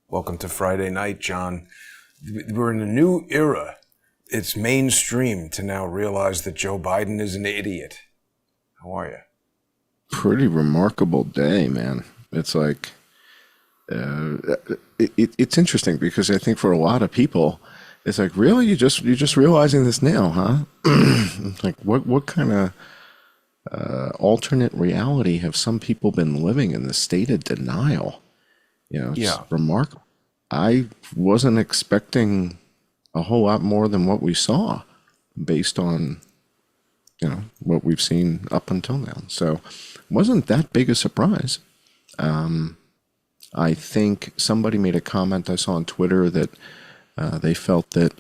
Welcome to Friday night, John. We're in a new era. It's mainstream to now realize that Joe Biden is an idiot. How are you? Pretty remarkable day, man. It's like, it's interesting because I think for a lot of people, it's like, really, you're just realizing this now, huh? It's like, what kind of alternate reality have some people been living in, the state of denial? It's Yeah. remarkable. I wasn't expecting a whole lot more than what we saw based on, what we've seen up until now. So wasn't that big a surprise. I think somebody made a comment I saw on Twitter that they felt that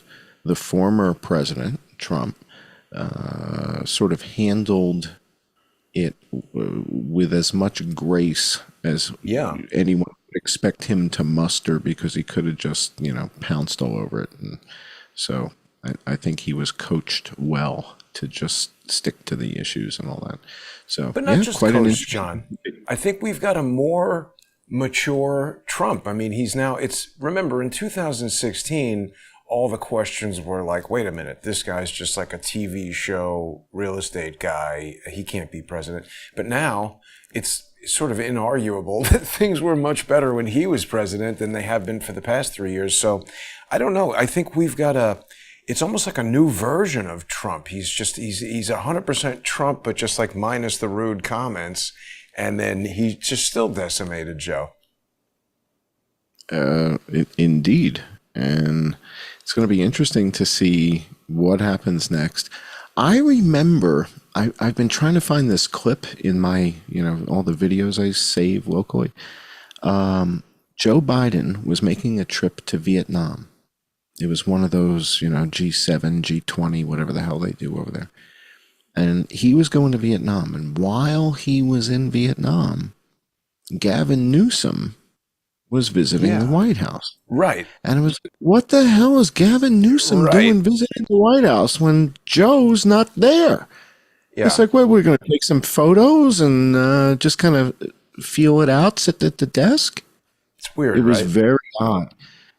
the former president, Trump, sort of handled it with as much grace as Yeah. anyone would expect him to muster, because he could have just, pounced all over it. And so I think he was coached well to just stick to the issues and all that. So, But not yeah, just quite an coach, interesting. John. I think we've got a more mature Trump. I mean, remember in 2016, all the questions were like, wait a minute, this guy's just like a TV show real estate guy. He can't be president. But now it's sort of inarguable that things were much better when he was president than they have been for the past 3 years. So I don't know. I think it's almost like a new version of Trump. He's 100% Trump, but just like minus the rude comments. And then he just still decimated Joe. Indeed. And it's going to be interesting to see what happens next. I remember I've been trying to find this clip in my, all the videos I save locally. Joe Biden was making a trip to Vietnam. It was one of those, G7, G20, whatever the hell they do over there. And he was going to Vietnam. And while he was in Vietnam, Gavin Newsom was visiting the White House. Right. And it was, what the hell is Gavin Newsom doing visiting the White House when Joe's not there? Yeah. It's like, well, we're going to take some photos and just kind of feel it out, sit at the desk. It's weird, It was right? very odd.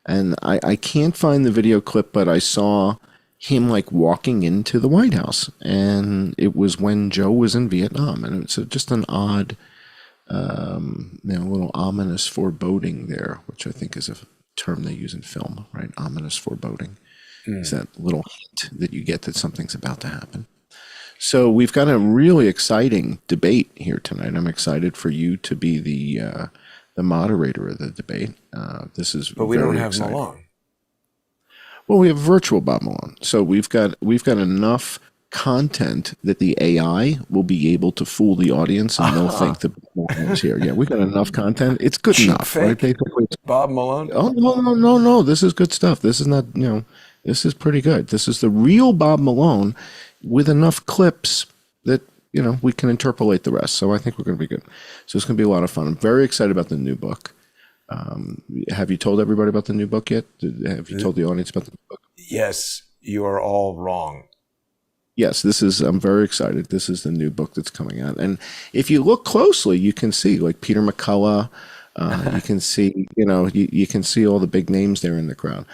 And I can't find the video clip, but I saw him like walking into the White House. And it was when Joe was in Vietnam. And it's just an odd, little ominous foreboding there, which I think is a term they use in film, right? Ominous foreboding. It's that little hint that you get that something's about to happen. So we've got a really exciting debate here tonight. I'm excited for you to be the moderator of the debate. This is But we very don't have exciting. Malone. Well, we have virtual Bob Malone, so we've got enough content that the AI will be able to fool the audience, and they'll think that Bob Malone's here. Yeah, we've got enough content. It's good Cheap enough, right? fake Basically, Bob Malone. oh no! This is good stuff. This is not, this is pretty good. This is the real Bob Malone with enough clips that we can interpolate the rest. So I think we're going to be good. So it's going to be a lot of fun. I'm very excited about the new book. Have you told everybody about the new book yet? Have you told the audience about the new book? Yes, you are all wrong. Yes, I'm very excited. This is the new book that's coming out. And if you look closely, you can see like Peter McCullough, you can see, you can see all the big names there in the crowd.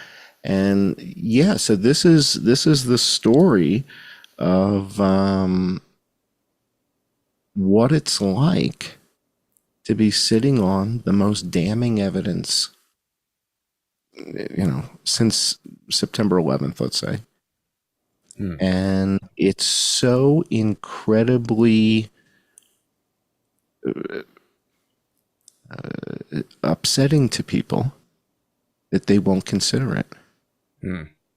And yeah, so this is the story of what it's like to be sitting on the most damning evidence, since September 11th, let's say. And it's so incredibly upsetting to people that they won't consider it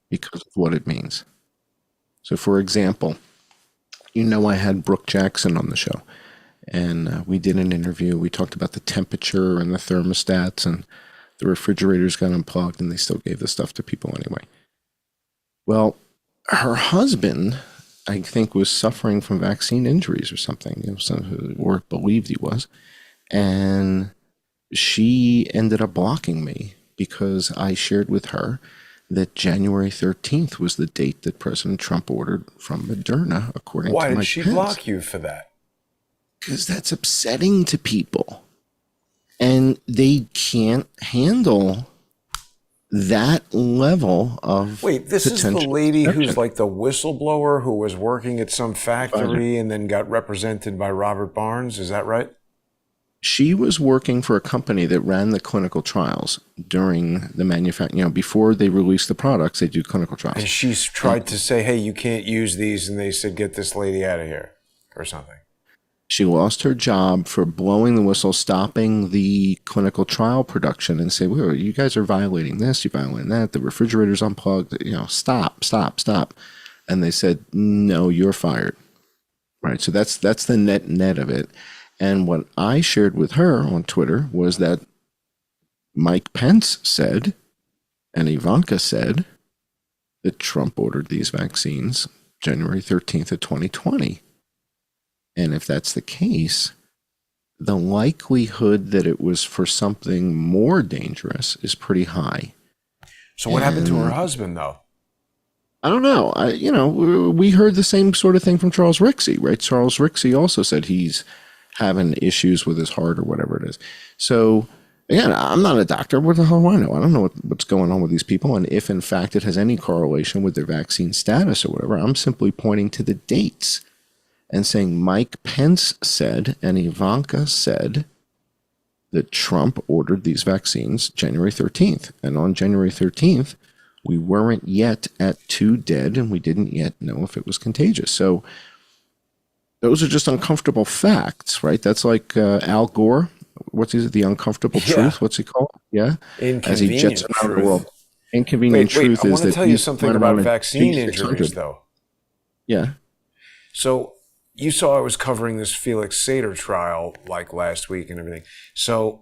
because of what it means. So, for example, I had Brooke Jackson on the show, and we did an interview. We talked about the temperature and the thermostats, and the refrigerators got unplugged, and they still gave the stuff to people anyway. Well, her husband, I think, was suffering from vaccine injuries or something, or believed he was. And she ended up blocking me because I shared with her that January 13th was the date that President Trump ordered from Moderna, according to Mike Pence. Why did she block you for that? Because that's upsetting to people. And they can't handle that level of Wait, this is the potential lady who's deception. like the whistleblower who was working at some factory and then got represented by Robert Barnes. Is that right? She was working for a company that ran the clinical trials during the manufacturing. Before they release the products, they do clinical trials. And she's tried to say, hey, you can't use these. And they said, get this lady out of here or something. She lost her job for blowing the whistle, stopping the clinical trial production, and say, "Well, you guys are violating this, you're violating that. The refrigerator's unplugged. Stop, stop, stop." And they said, "No, you're fired." Right. So that's the net of it. And what I shared with her on Twitter was that Mike Pence said, and Ivanka said, that Trump ordered these vaccines January 13th of 2020. And if that's the case, the likelihood that it was for something more dangerous is pretty high. So what happened to her husband, though? I don't know. We heard the same sort of thing from Charles Rixey, right? Charles Rixey also said he's having issues with his heart or whatever it is. So again, I'm not a doctor. What the hell do I know? I don't know what's going on with these people, and if in fact it has any correlation with their vaccine status or whatever. I'm simply pointing to the dates and saying Mike Pence said and Ivanka said that Trump ordered these vaccines January 13th. And on January 13th, we weren't yet at 2 dead, and we didn't yet know if it was contagious. So those are just uncomfortable facts, right? That's like Al Gore. What's the uncomfortable truth? What's he called? Yeah. As he jets around the world. Inconvenient truth I is want to that tell you something about vaccine injuries, though. Yeah. So you saw I was covering this Felix Sater trial like last week and everything. So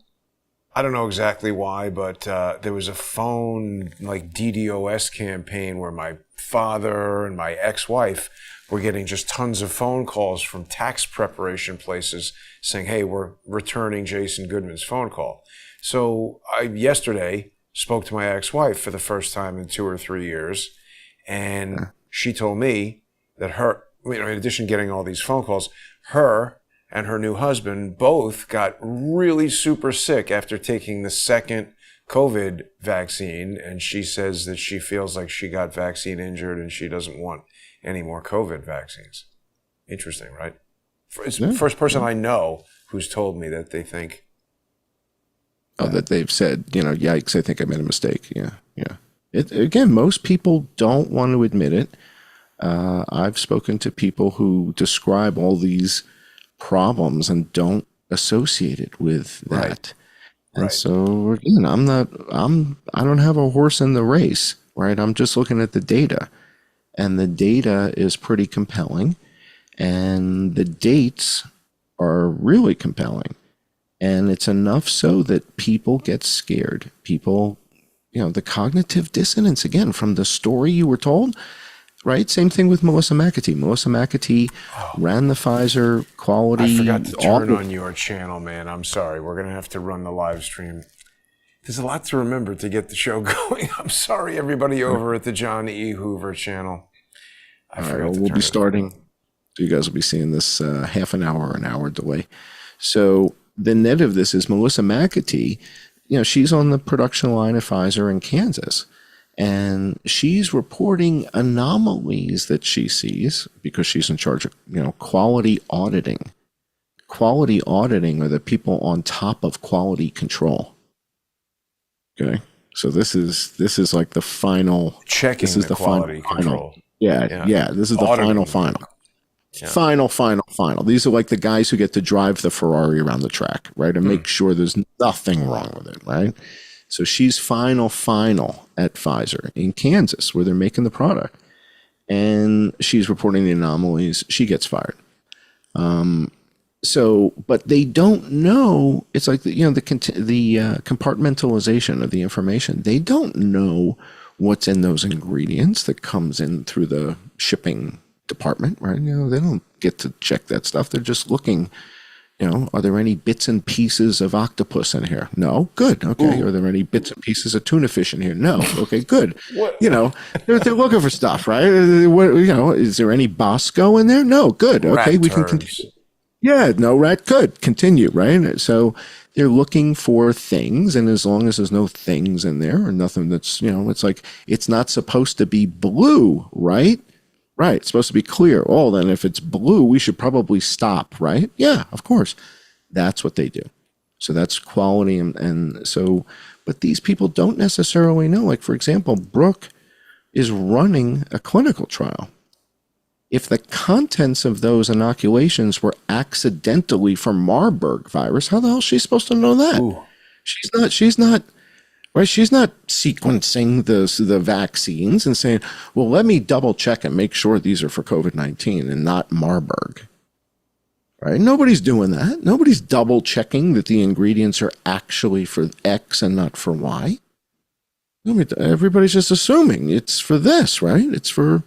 I don't know exactly why, but there was a phone like DDoS campaign where my father and my ex-wife were getting just tons of phone calls from tax preparation places saying, hey, we're returning Jason Goodman's phone call. So I yesterday spoke to my ex-wife for the first time in 2 or 3 years, and she told me that her, in addition to getting all these phone calls, her and her new husband both got really super sick after taking the second COVID vaccine. And she says that she feels like she got vaccine injured and she doesn't want any more COVID vaccines. Interesting, right? It's the first person I know who's told me that they think. That they've said, yikes, I think I made a mistake. Yeah. Again, most people don't want to admit it. I've spoken to people who describe all these problems and don't associate it with that. Right. And so again, I don't have a horse in the race, right? I'm just looking at the data, and the data is pretty compelling, and the dates are really compelling, and it's enough so that people get scared. People, the cognitive dissonance, again, from the story you were told. Right? Same thing with Melissa McAtee. Melissa McAtee ran the Pfizer quality. I forgot to turn on your channel, man. I'm sorry. We're going to have to run the live stream. There's a lot to remember to get the show going. I'm sorry, everybody over at the John E. Hoover channel. We'll be starting. So you guys will be seeing this half an hour or an hour delay. So the net of this is Melissa McAtee, she's on the production line at Pfizer in Kansas. And she's reporting anomalies that she sees because she's in charge of, quality auditing. Quality auditing are the people on top of quality control. Okay. So this is like the final checking. This is the quality control. Yeah. This is the auditing. final. Yeah. Final. These are like the guys who get to drive the Ferrari around the track, right? And make sure there's nothing wrong with it, right? So she's final at Pfizer in Kansas, where they're making the product, and she's reporting the anomalies. She gets fired. But they don't know. It's like the compartmentalization of the information. They don't know what's in those ingredients that comes in through the shipping department, right? They don't get to check that stuff. They're just looking. Are there any bits and pieces of octopus in here? No. Good. Okay. Ooh. Are there any bits and pieces of tuna fish in here? No. Okay. Good. They're looking for stuff, right? Is there any Bosco in there? No. Good. Okay. We can continue. Yeah, no rat could continue, right? So they're looking for things, and as long as there's no things in there or nothing that's, it's like it's not supposed to be blue, right? Right, it's supposed to be clear. Oh, then if it's blue, we should probably stop, right? Yeah, of course. That's what they do. So that's quality, and so, but these people don't necessarily know. Like, for example, Brooke is running a clinical trial. If the contents of those inoculations were accidentally from Marburg virus, how the hell is she supposed to know that? Ooh. She's not, right? She's not sequencing the vaccines and saying, well, let me double check and make sure these are for COVID-19 and not Marburg. Right? Nobody's doing that. Nobody's double checking that the ingredients are actually for X and not for Y. Everybody's just assuming it's for this, right? It's for...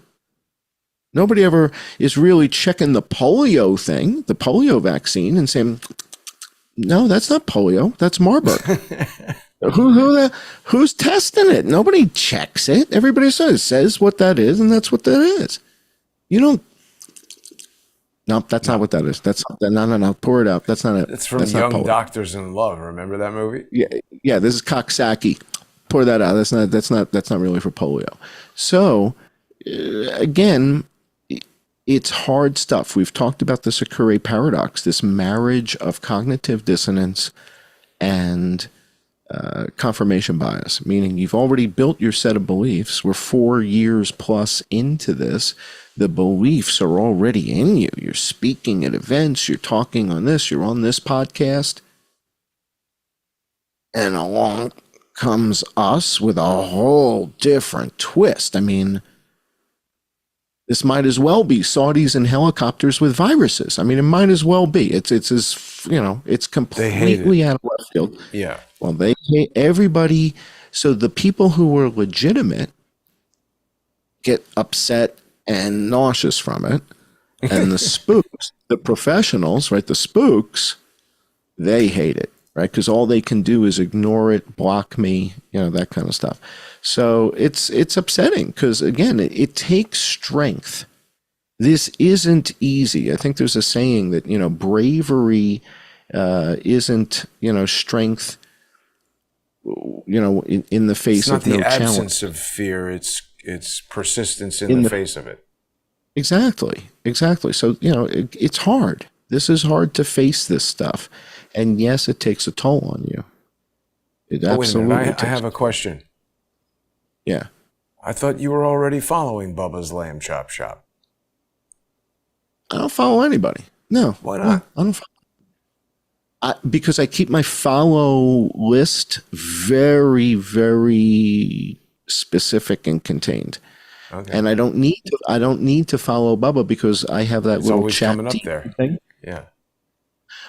Nobody ever is really checking the polio thing, the polio vaccine, and saying, no, that's not polio. That's Marburg. Who's testing it? Nobody checks it. Everybody says what that is, and that's what that is. You don't. No, that's not what that is. That's no. Pour it out. That's not it. It's from that's Young Doctors in Love. Remember that movie? Yeah. This is Coxsackie. Pour that out. That's not really for polio. So again, it's hard stuff. We've talked about the Sakure paradox, this marriage of cognitive dissonance and confirmation bias, meaning you've already built your set of beliefs. We're 4 years plus into this. The beliefs are already in you. You're speaking at events, you're talking on this, you're on this podcast. And along comes us with a whole different twist. I mean, this might as well be Saudis and helicopters with viruses. I mean, it might as well be. It's it's completely out of left field. Yeah. Well, they hate everybody. So the people who were legitimate get upset and nauseous from it. And the spooks, the professionals, right, the spooks, they hate it, right? Because all they can do is ignore it, block me, that kind of stuff. So it's upsetting because, again, it takes strength. This isn't easy. I think there's a saying that, bravery isn't, strength, in the face of no challenge. It's not the absence of fear. It's persistence in the face of it. Exactly. So, it's hard. This is hard to face this stuff. And yes, it takes a toll on you. It absolutely wait a minute. I have a question. Yeah. I thought you were already following Bubba's Lamb Chop Shop. I don't follow anybody. No. Why not? I don't because I keep my follow list very, very specific and contained. Okay. And I don't need to follow Bubba because I have that little chat coming up there thing. Yeah.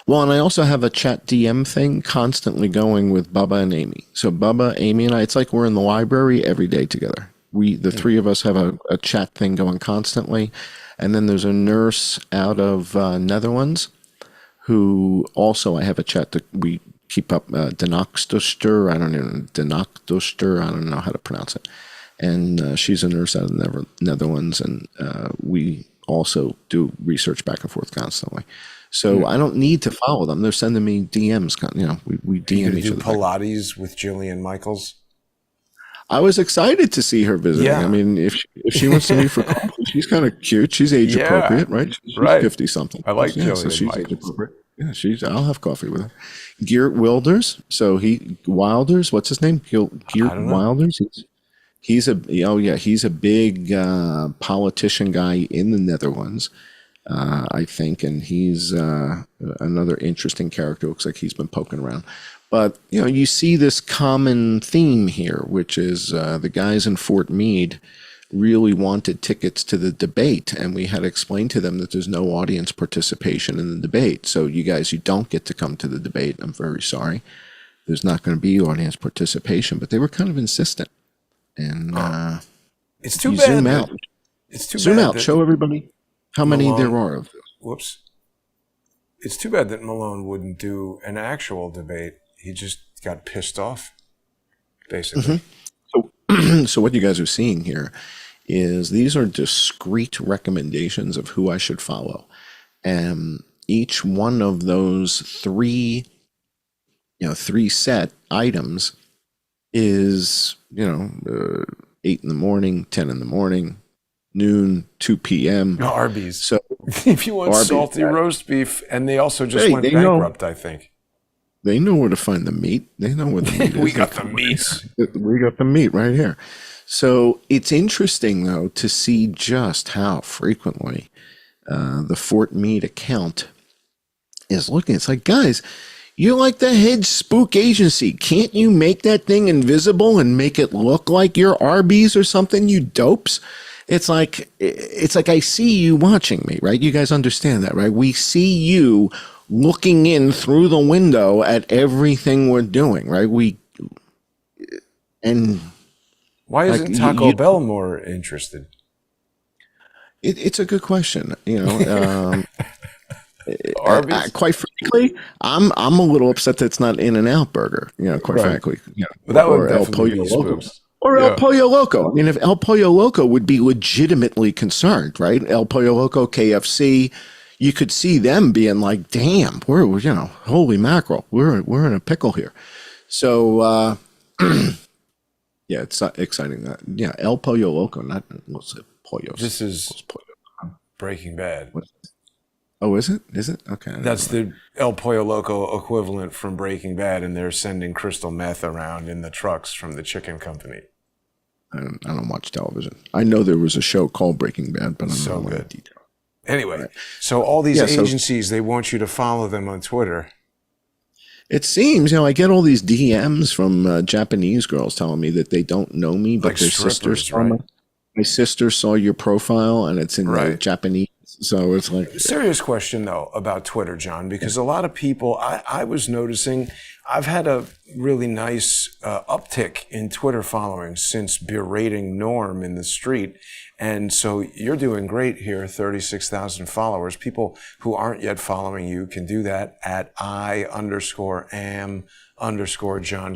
Well, and I also have a chat DM thing constantly going with Bubba and Amy. So Bubba, Amy, and I, it's like we're in the library every day together. The three of us have a chat thing going constantly. And then there's a nurse out of Netherlands who also I have a chat that we keep up, Denakdoster, I don't know how to pronounce it. And she's a nurse out of the Netherlands, and we also do research back and forth constantly. So I don't need to follow them. They're sending me DMs. We DM each other. Do Pilates with Jillian Michaels? I was excited to see her visiting. Yeah. I mean, if she wants to meet for coffee, she's kind of cute. She's age appropriate, right? She's 50 something. I like Jillian so she's age appropriate. Yeah, I'll have coffee with her. Geert Wilders. So Wilders. What's his name? Geert Wilders. He's a big politician guy in the Netherlands. I think, and he's another interesting character. Looks like he's been poking around. But, you see this common theme here, which is the guys in Fort Meade really wanted tickets to the debate, and we had to explain to them that there's no audience participation in the debate. So you guys, you don't get to come to the debate. I'm very sorry. There's not going to be audience participation, but they were kind of insistent. And it's too bad. Zoom out. It's too zoom bad out. Show everybody how many there are of them. Whoops. It's too bad that Malone wouldn't do an actual debate. He just got pissed off, basically. Mm-hmm. So what you guys are seeing here is these are discrete recommendations of who I should follow. And each one of those three set items is, 8 in the morning, 10 in the morning, noon, 2 p.m. Arby's. So if you want Arby's, salty roast beef, and they also just went they bankrupt, I think. They know where to find the meat. They know where the meat is. We got the meats. We got the meat right here. So it's interesting, though, to see just how frequently the Fort Meade account is looking. It's like, guys, you're like the head spook agency. Can't you make that thing invisible and make it look like you're Arby's or something, you dopes? It's like I see you watching me, right? You guys understand that, right? We see you looking in through the window at everything we're doing, right? Why isn't Taco Bell more interested? It's a good question. Arby's? Quite frankly, I'm a little upset that it's not In-N-Out Burger. Quite frankly, But that would or El definitely Pollo be Loco. spooks. Or El Pollo Loco. I mean, if El Pollo Loco would be legitimately concerned, right? El Pollo Loco, KFC, you could see them being like, "Damn, we're holy mackerel, we're in a pickle here." So, yeah, it's exciting that El Pollo Loco, not what's it, Pollo. This is Breaking Bad. Oh, is it? Is it? Okay. That's the El Pollo Loco equivalent from Breaking Bad, and they're sending crystal meth around in the trucks from the chicken company. I don't watch television. I know there was a show called Breaking Bad, but I don't know the detail. Anyway, so all these agencies, they want you to follow them on Twitter. It seems, I get all these DMs from Japanese girls telling me that they don't know me, but their sisters saw my sister saw your profile, and it's in Japanese. So it's like... Serious question, though, about Twitter, John, because a lot of people, I was noticing, I've had a really nice uptick in Twitter following since berating Norm in the street. And so you're doing great here, 36,000 followers. People who aren't yet following you can do that at I_am_John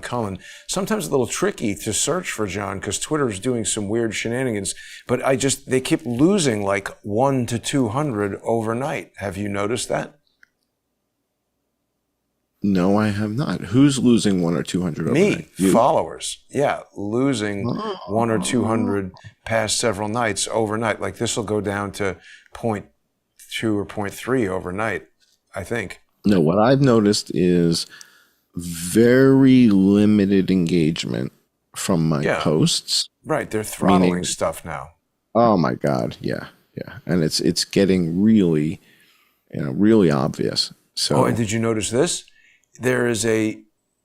Cullen. Sometimes a little tricky to search for John because Twitter is doing some weird shenanigans, but they keep losing like 1 to 200 overnight. Have you noticed that? No, I have not. Who's losing 1 or 200 overnight? Me, followers. Yeah, losing 1 or 200 past several nights overnight. Like this will go down to 0.2 or 0.3 overnight, I think. No, what I've noticed is very limited engagement from my posts. Right, they're throttling stuff now. Oh my God, yeah. And it's getting really, really obvious. So and did you notice this? There is a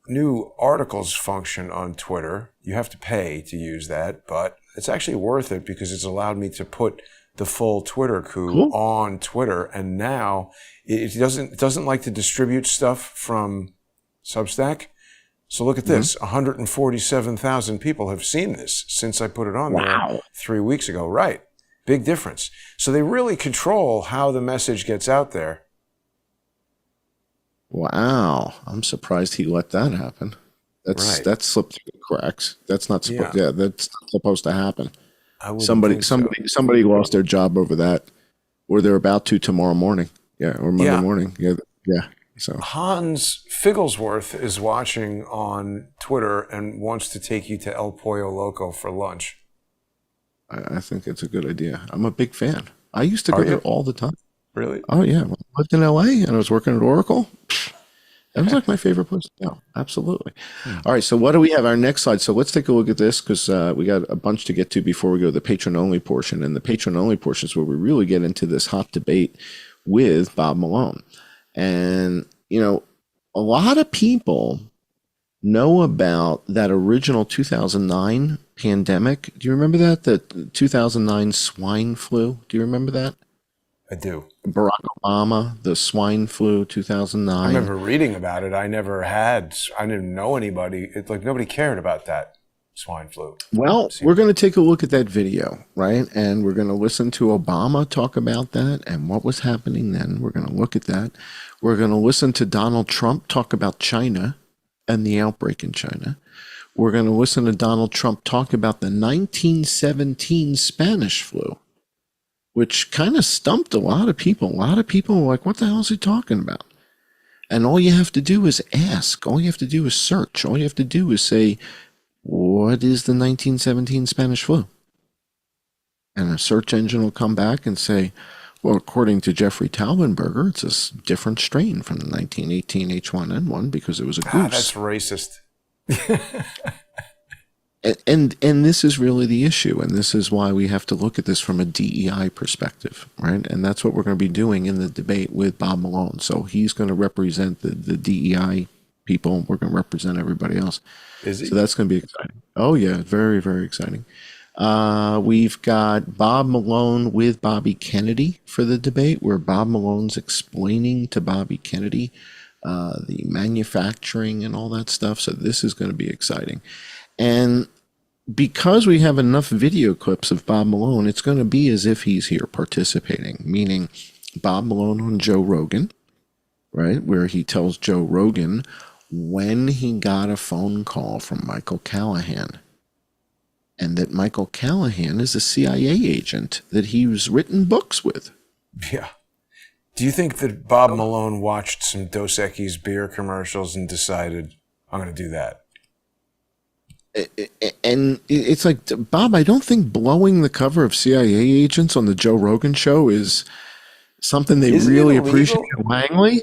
new articles function on Twitter. You have to pay to use that, but it's actually worth it because it's allowed me to put the full Twitter coup on Twitter. And now it doesn't like to distribute stuff from Substack. So look at this. 147,000 people have seen this since I put it on there 3 weeks ago. Right. Big difference. So they really control how the message gets out there. Wow, I'm surprised he let that happen. That slipped through the cracks. That's not supposed. Yeah, that's not supposed to happen. Somebody lost their job over that, or they're about to tomorrow morning. Yeah, or Monday morning. Yeah. So Hans Figglesworth is watching on Twitter and wants to take you to El Pollo Loco for lunch. I think it's a good idea. I'm a big fan. I used to go there all the time. Really? Oh, yeah. When I lived in L.A. and I was working at Oracle, that was like my favorite place. Yeah, absolutely. All right, so what do we have? Our next slide. So let's take a look at this because we got a bunch to get to before we go to the patron-only portion. And the patron-only portion is where we really get into this hot debate with Bob Malone. And, a lot of people know about that original 2009 pandemic. Do you remember that? The 2009 swine flu? Do you remember that? I do. Barack Obama, the swine flu, 2009. I remember reading about it. I didn't know anybody. It's like nobody cared about that swine flu. Well, we're going to take a look at that video, right? And we're going to listen to Obama talk about that and what was happening then. We're going to look at that. We're going to listen to Donald Trump talk about China and the outbreak in China. We're going to listen to Donald Trump talk about the 1917 Spanish flu, which kind of stumped a lot of people. A lot of people were like, what the hell is he talking about? And all you have to do is ask. All you have to do is search. All you have to do is say, what is the 1917 Spanish flu? And a search engine will come back and say, well, according to Jeffrey Taubenberger, it's a different strain from the 1918 H1N1 because it was a goose. That's racist. And this is really the issue, and this is why we have to look at this from a DEI perspective, right? And that's what we're going to be doing in the debate with Bob Malone. So he's going to represent the DEI people. We're going to represent everybody else. Is he? So that's going to be exciting. Oh, yeah, very, very exciting. We've got Bob Malone with Bobby Kennedy for the debate, where Bob Malone's explaining to Bobby Kennedy the manufacturing and all that stuff. So this is going to be exciting. And because we have enough video clips of Bob Malone, it's going to be as if he's here participating, meaning Bob Malone on Joe Rogan, right, where he tells Joe Rogan when he got a phone call from Michael Callahan, and that Michael Callahan is a CIA agent that he's written books with. Yeah. Do you think that Bob Malone watched some Dos Equis beer commercials and decided, I'm going to do that? And it's like, Bob, I don't think blowing the cover of CIA agents on the Joe Rogan show is something they really appreciate in Langley.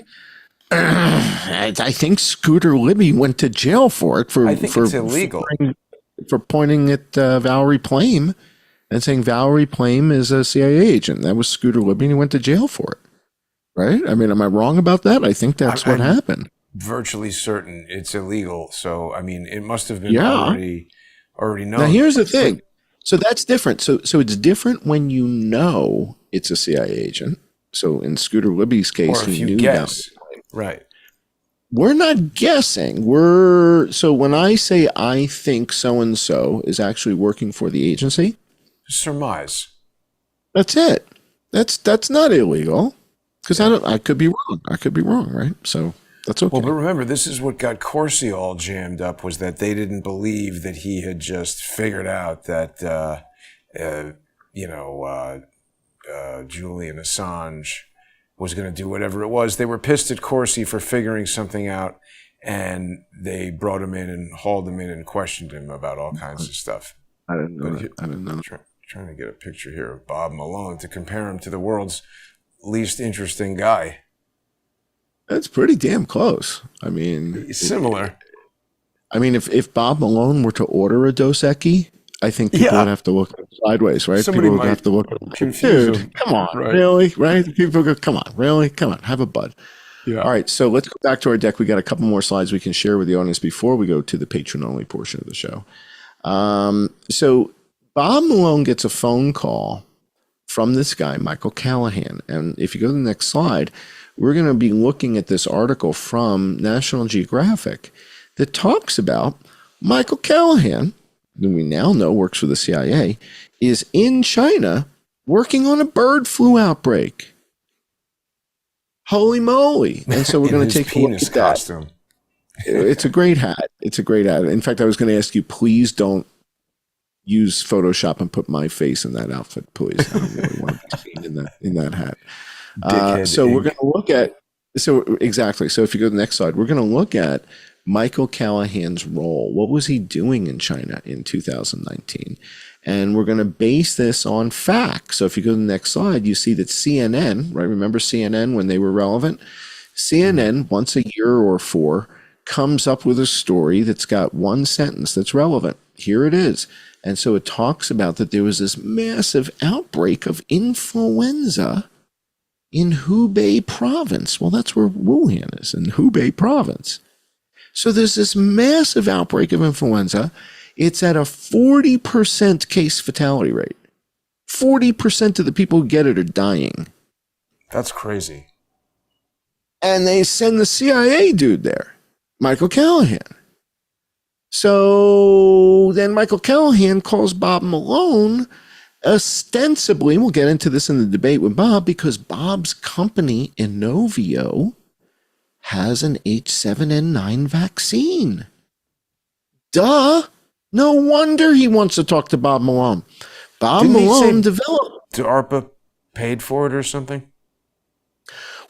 I think Scooter Libby went to jail for it. I think it's illegal. For pointing at Valerie Plame and saying Valerie Plame is a CIA agent. That was Scooter Libby, and he went to jail for it. Right? I mean, am I wrong about that? I think that's what happened. Virtually certain it's illegal. So, I mean, it must have been already known. Now, here's the thing. So that's different. So it's different when you know it's a CIA agent. So in Scooter Libby's case, he knew that. Right. We're not guessing. So when I say I think so-and-so is actually working for the agency. Surmise. That's it. That's not illegal. Because I could be wrong. I could be wrong, right? So that's okay. Well, but remember, this is what got Corsi all jammed up, was that they didn't believe that he had just figured out that, Julian Assange was going to do whatever it was. They were pissed at Corsi for figuring something out, and they brought him in and hauled him in and questioned him about all kinds of stuff. I didn't know that. I didn't know. Trying to get a picture here of Bob Malone to compare him to the world's least interesting guy. That's pretty damn close. I mean, similar. I mean, if Bob Malone were to order a Dos Equis, I think people would have to look sideways, right? Somebody people would have to look at him. Dude, come on, really? Right? People go, come on, really? Come on, have a bud. Yeah. All right, so let's go back to our deck. We got a couple more slides we can share with the audience before we go to the patron-only portion of the show. So Bob Malone gets a phone call from this guy, Michael Callahan. And if you go to the next slide, we're going to be looking at this article from National Geographic that talks about Michael Callahan, who we now know works for the CIA, is in China working on a bird flu outbreak. Holy moly. And so we're going to take a look at that. It's a great hat. It's a great hat. In fact, I was going to ask you, please don't use Photoshop and put my face in that outfit, please. I don't really want to be seen in that hat. So we're going to look at, exactly. So if you go to the next slide, we're going to look at Michael Callahan's role. What was he doing in China in 2019? And we're going to base this on facts. So if you go to the next slide, you see that CNN, right? Remember CNN when they were relevant? CNN, once a year or four, comes up with a story that's got one sentence that's relevant. Here it is. And so it talks about that there was this massive outbreak of influenza in Hubei province. Well, that's where Wuhan is, in Hubei province. So there's this massive outbreak of influenza. It's at a 40% case fatality rate. 40% of the people who get it are dying. That's crazy. And they send the CIA dude there, Michael Callahan. So then Michael Callahan calls Bob Malone, ostensibly, we'll get into this in the debate with Bob, because Bob's company, Inovio, has an H7N9 vaccine. Duh. No wonder he wants to talk to Bob Malone. Bob Malone developed. DARPA paid for it or something?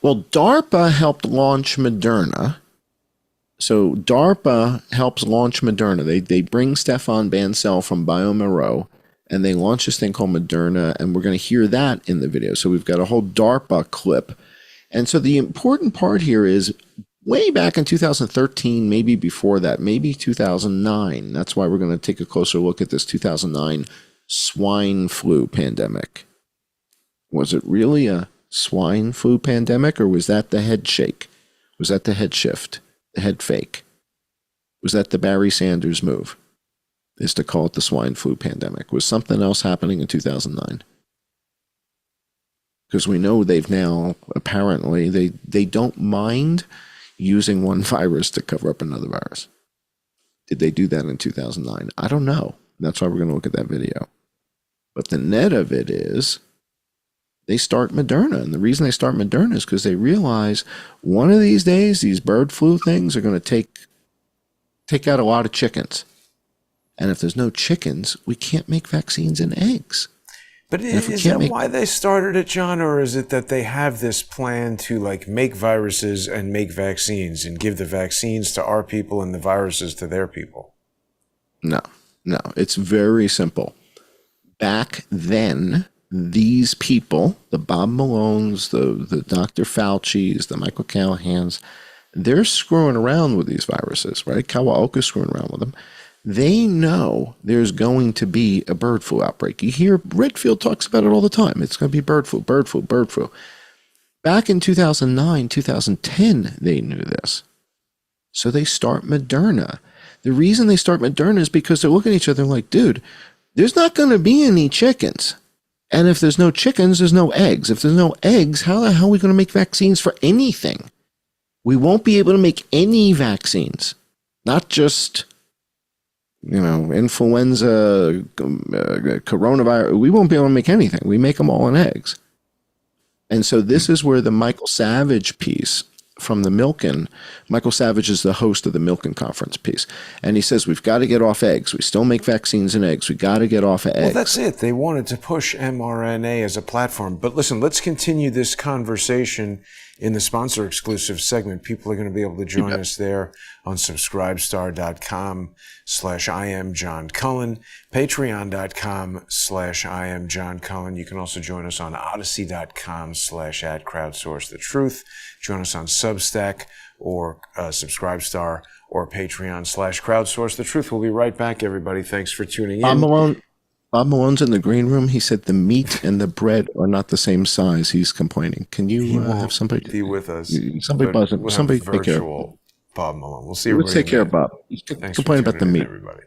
Well, DARPA helped launch Moderna. So DARPA helps launch Moderna. They bring Stefan Bancel from bioMérieux, and they launch this thing called Moderna, and we're going to hear that in the video. So we've got a whole DARPA clip. And so the important part here is way back in 2013, maybe before that, maybe 2009. That's why we're going to take a closer look at this 2009 swine flu pandemic. Was it really a swine flu pandemic, or was that the head shake? Was that the head shift, the head fake? Was that the Barry Sanders move, is to call it the swine flu pandemic? Was something else happening in 2009? Because we know they've now, apparently, they don't mind using one virus to cover up another virus. Did they do that in 2009? I don't know. That's why we're going to look at that video. But the net of it is they start Moderna. And the reason they start Moderna is because they realize one of these days, these bird flu things are going to take out a lot of chickens. And if there's no chickens, we can't make vaccines and eggs. But is that why they started it, John? Or is it that they have this plan to like make viruses and make vaccines and give the vaccines to our people and the viruses to their people? No. It's very simple. Back then, these people, the Bob Malones, the Dr. Fauci's, the Michael Callahans, they're screwing around with these viruses, right? Kawaoka's screwing around with them. They know there's going to be a bird flu outbreak. You hear Redfield talks about it all the time. It's going to be bird flu, bird flu, bird flu. Back in 2009, 2010, they knew this. So they start Moderna. The reason they start Moderna is because they're looking at each other like, dude, there's not going to be any chickens. And if there's no chickens, there's no eggs. If there's no eggs, how the hell are we going to make vaccines for anything? We won't be able to make any vaccines, not just, influenza, coronavirus. We won't be able to make anything. We make them all in eggs. And so this is where the Michael Savage piece from the Milken, Michael Savage is the host of the Milken conference piece. And he says, we've got to get off eggs. We still make vaccines and eggs. We got to get off of eggs. Well, that's it. They wanted to push mRNA as a platform. But listen, let's continue this conversation in the sponsor exclusive segment. People are going to be able to join us there on subscribestar.com/IamJohnCullen, patreon.com/IamJohnCullen. You can also join us on odyssey.com/@crowdsourcethetruth. Join us on Substack or Subscribestar or Patreon/crowdsourcethetruth. We'll be right back, everybody. Thanks for tuning in. Bob Malone's in the green room. He said the meat and the bread are not the same size. He's complaining. Can you have somebody be with us? Somebody buzz him. Somebody take care of Bob Malone. We'll see everybody. We'll take care of Bob. He's complaining about the meat. Everybody.